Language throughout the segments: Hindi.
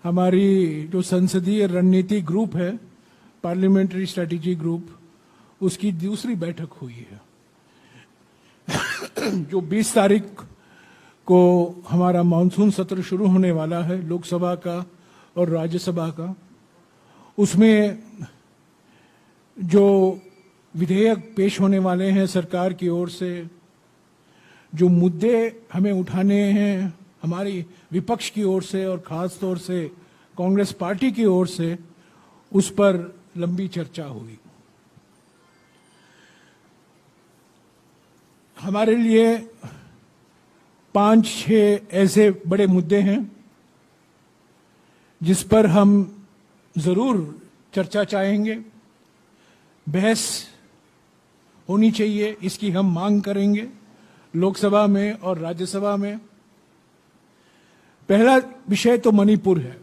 हमारी जो संसदीय रणनीति ग्रुप है, पार्लियामेंट्री स्ट्रेटेजी ग्रुप, उसकी दूसरी बैठक हुई है जो 20 तारीख को हमारा मानसून सत्र शुरू होने वाला है, लोकसभा का और राज्यसभा का। उसमें जो विधेयक पेश होने वाले हैं सरकार की ओर से, जो मुद्दे हमें उठाने हैं हमारी विपक्ष की ओर से और खास तौर से कांग्रेस पार्टी की ओर से, उस पर लंबी चर्चा हुई। हमारे लिए 5-6 ऐसे बड़े मुद्दे हैं जिस पर हम जरूर चर्चा चाहेंगे, बहस होनी चाहिए, इसकी हम मांग करेंगे लोकसभा में और राज्यसभा में। पहला विषय तो मणिपुर है।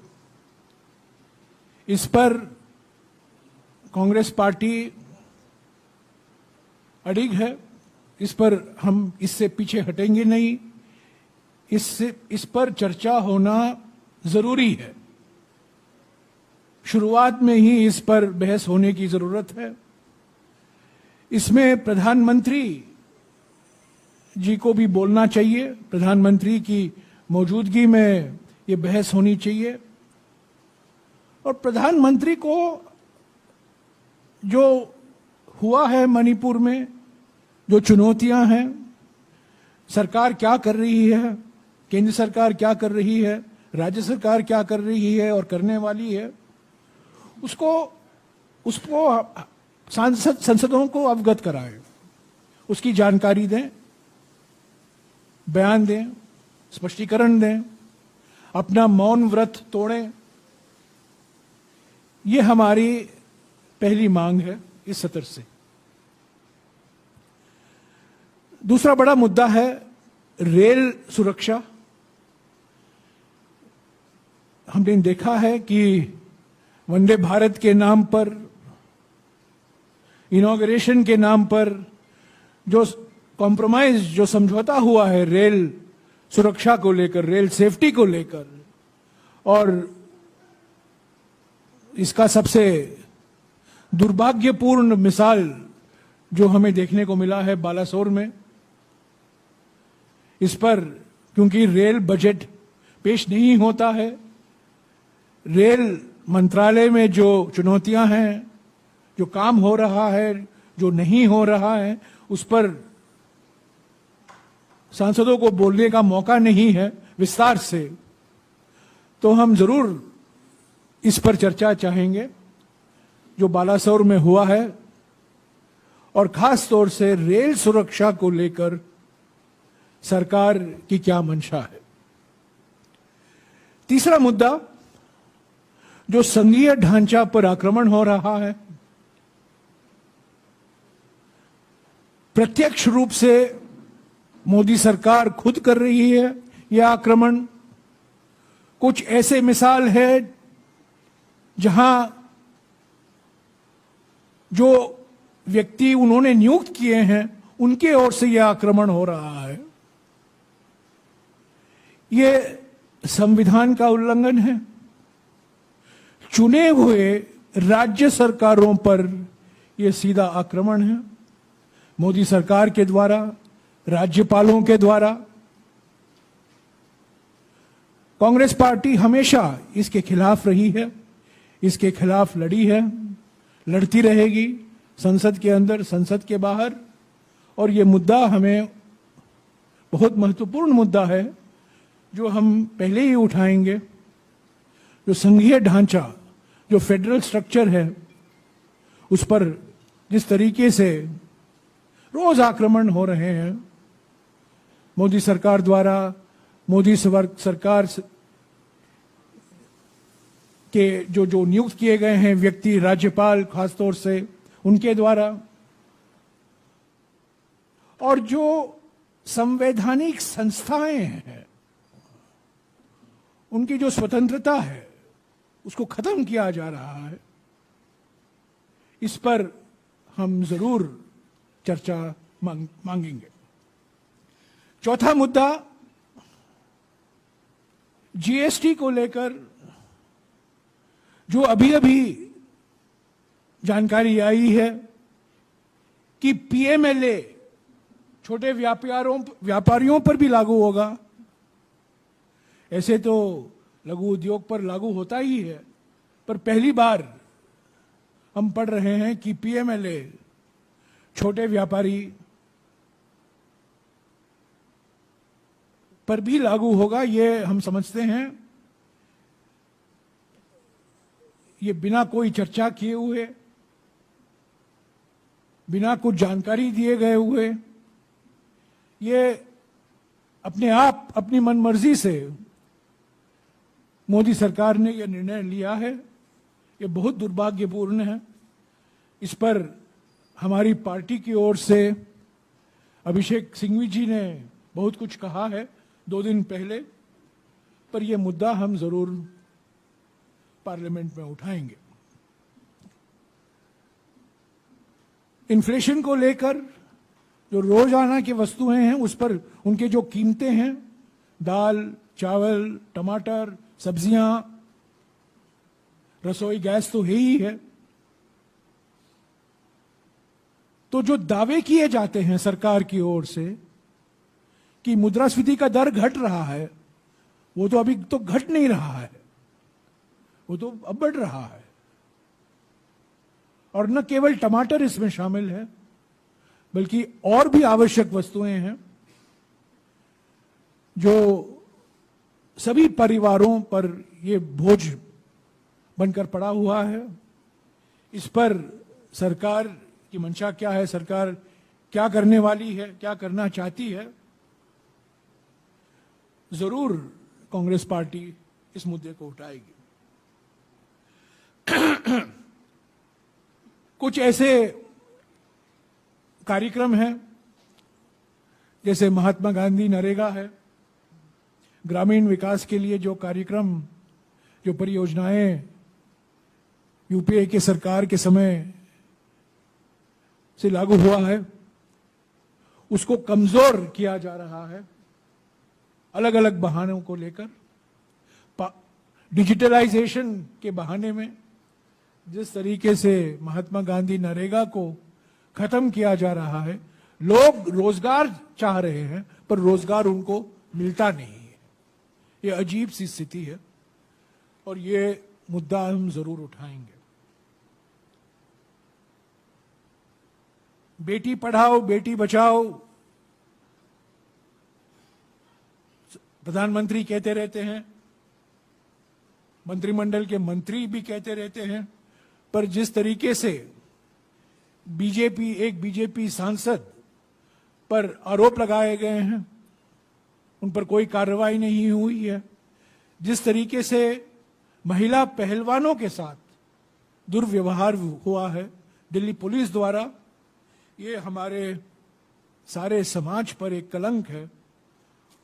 इस पर कांग्रेस पार्टी अडिग है, इस पर हम इससे पीछे हटेंगे नहीं। इस पर चर्चा होना जरूरी है। शुरुआत में ही इस पर बहस होने की जरूरत है। इसमें प्रधानमंत्री जी को भी बोलना चाहिए, प्रधानमंत्री की मौजूदगी में ये बहस होनी चाहिए। और प्रधानमंत्री को जो हुआ है मणिपुर में, जो चुनौतियां हैं, सरकार क्या कर रही है, केंद्र सरकार क्या कर रही है, राज्य सरकार क्या कर रही है और करने वाली है, उसको संसदों को अवगत कराएं, उसकी जानकारी दें, बयान दें, स्पष्टीकरण दें, अपना मौन व्रत तोड़ें। ये हमारी पहली मांग है इस सत्र से। दूसरा बड़ा मुद्दा है रेल सुरक्षा। हमने देखा है कि वंदे भारत के नाम पर, इनॉग्रेशन के नाम पर जो कॉम्प्रोमाइज, जो समझौता हुआ है रेल सुरक्षा को लेकर, रेल सेफ्टी को लेकर, और इसका सबसे दुर्भाग्यपूर्ण मिसाल जो हमें देखने को मिला है बालासोर में। इस पर क्योंकि रेल बजट पेश नहीं होता है, रेल मंत्रालय में जो चुनौतियां हैं, जो काम हो रहा है, जो नहीं हो रहा है, उस पर सांसदों को बोलने का मौका नहीं है विस्तार से। तो हम जरूर इस पर चर्चा चाहेंगे जो बालासोर में हुआ है, और खास तौर से रेल सुरक्षा को लेकर सरकार की क्या मंशा है। तीसरा मुद्दा जो संघीय ढांचा पर आक्रमण हो रहा है, प्रत्यक्ष रूप से मोदी सरकार खुद कर रही है यह आक्रमण। कुछ ऐसे मिसाल है जहां जो व्यक्ति उन्होंने नियुक्त किए हैं उनके ओर से यह आक्रमण हो रहा है। यह संविधान का उल्लंघन है। चुने हुए राज्य सरकारों पर यह सीधा आक्रमण है, मोदी सरकार के द्वारा, राज्यपालों के द्वारा। कांग्रेस पार्टी हमेशा इसके खिलाफ रही है, इसके खिलाफ लड़ी है, लड़ती रहेगी, संसद के अंदर, संसद के बाहर। और ये मुद्दा हमें बहुत महत्वपूर्ण मुद्दा है जो हम पहले ही उठाएंगे। जो संघीय ढांचा, जो फेडरल स्ट्रक्चर है, उस पर जिस तरीके से रोज आक्रमण हो रहे हैं मोदी सरकार द्वारा, मोदी सरकार के जो नियुक्त किए गए हैं व्यक्ति, राज्यपाल खासतौर से, उनके द्वारा, और जो संवैधानिक संस्थाएं हैं उनकी जो स्वतंत्रता है उसको खत्म किया जा रहा है। इस पर हम जरूर चर्चा मांगेंगे। चौथा मुद्दा जीएसटी को लेकर जो अभी अभी जानकारी आई है कि पीएमएलए छोटे व्यापारियों पर भी लागू होगा। ऐसे तो लघु उद्योग पर लागू होता ही है, पर पहली बार हम पढ़ रहे हैं कि पीएमएलए छोटे व्यापारी पर भी लागू होगा। ये हम समझते हैं, ये बिना कोई चर्चा किए हुए, बिना कुछ जानकारी दिए गए हुए, ये अपने आप अपनी मनमर्जी से मोदी सरकार ने यह निर्णय लिया है। ये बहुत दुर्भाग्यपूर्ण है। इस पर हमारी पार्टी की ओर से अभिषेक सिंघवी जी ने बहुत कुछ कहा है 2 दिन पहले, पर यह मुद्दा हम जरूर पार्लियामेंट में उठाएंगे। इन्फ्लेशन को लेकर जो रोजाना की वस्तुएं हैं उस पर उनके जो कीमतें हैं, दाल, चावल, टमाटर, सब्जियां, रसोई गैस तो है ही है, तो जो दावे किए जाते हैं सरकार की ओर से कि मुद्रास्फीति का दर घट रहा है, वो तो अभी तो घट नहीं रहा है, वो तो अब बढ़ रहा है। और न केवल टमाटर इसमें शामिल है, बल्कि और भी आवश्यक वस्तुएं हैं जो सभी परिवारों पर ये बोझ बनकर पड़ा हुआ है। इस पर सरकार की मंशा क्या है, सरकार क्या करने वाली है, क्या करना चाहती है, जरूर कांग्रेस पार्टी इस मुद्दे को उठाएगी। कुछ ऐसे कार्यक्रम हैं जैसे महात्मा गांधी नरेगा है, ग्रामीण विकास के लिए जो कार्यक्रम, जो परियोजनाएं यूपीए के सरकार के समय से लागू हुआ है, उसको कमजोर किया जा रहा है अलग अलग बहानों को लेकर। डिजिटलाइजेशन के बहाने में जिस तरीके से महात्मा गांधी नरेगा को खत्म किया जा रहा है, लोग रोजगार चाह रहे हैं पर रोजगार उनको मिलता नहीं है। ये अजीब सी स्थिति है और ये मुद्दा हम जरूर उठाएंगे। बेटी पढ़ाओ बेटी बचाओ, प्रधानमंत्री कहते रहते हैं, मंत्रिमंडल के मंत्री भी कहते रहते हैं, पर जिस तरीके से एक बीजेपी सांसद पर आरोप लगाए गए हैं, उन पर कोई कार्रवाई नहीं हुई है, जिस तरीके से महिला पहलवानों के साथ दुर्व्यवहार हुआ है दिल्ली पुलिस द्वारा, ये हमारे सारे समाज पर एक कलंक है।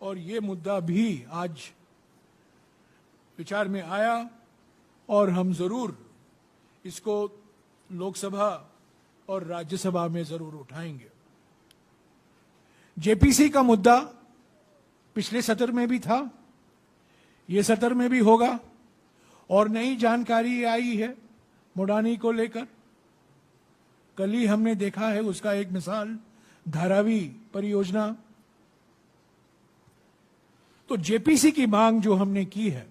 और ये मुद्दा भी आज विचार में आया और हम जरूर इसको लोकसभा और राज्यसभा में जरूर उठाएंगे। जेपीसी का मुद्दा पिछले सत्र में भी था, ये सत्र में भी होगा और नई जानकारी आई है मुडानी को लेकर। कल ही हमने देखा है उसका एक मिसाल, धारावी परियोजना। तो जेपीसी की मांग जो हमने की है,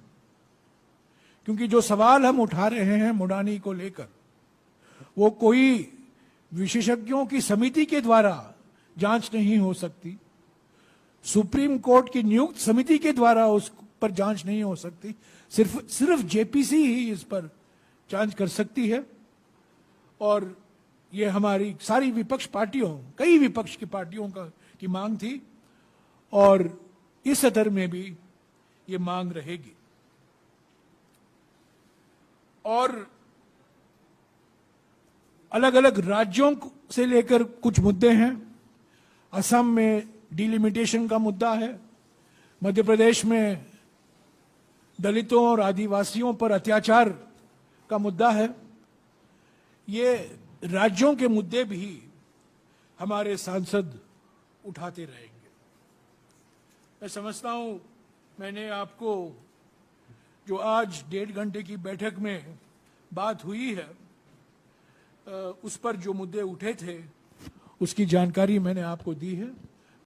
क्योंकि जो सवाल हम उठा रहे हैं मुडानी को लेकर, वो कोई विशेषज्ञों की समिति के द्वारा जांच नहीं हो सकती, सुप्रीम कोर्ट की नियुक्त समिति के द्वारा उस पर जांच नहीं हो सकती, सिर्फ जेपीसी ही इस पर जांच कर सकती है। और ये हमारी सारी विपक्ष पार्टियों, कई विपक्ष की पार्टियों की मांग थी और इस सत्र में भी ये मांग रहेगी। और अलग अलग राज्यों से लेकर कुछ मुद्दे हैं। असम में डिलिमिटेशन का मुद्दा है, मध्य प्रदेश में दलितों और आदिवासियों पर अत्याचार का मुद्दा है। ये राज्यों के मुद्दे भी हमारे सांसद उठाते रहेंगे। मैं समझता हूं मैंने आपको जो आज 1.5 घंटे की बैठक में बात हुई है उस पर जो मुद्दे उठे थे उसकी जानकारी मैंने आपको दी है।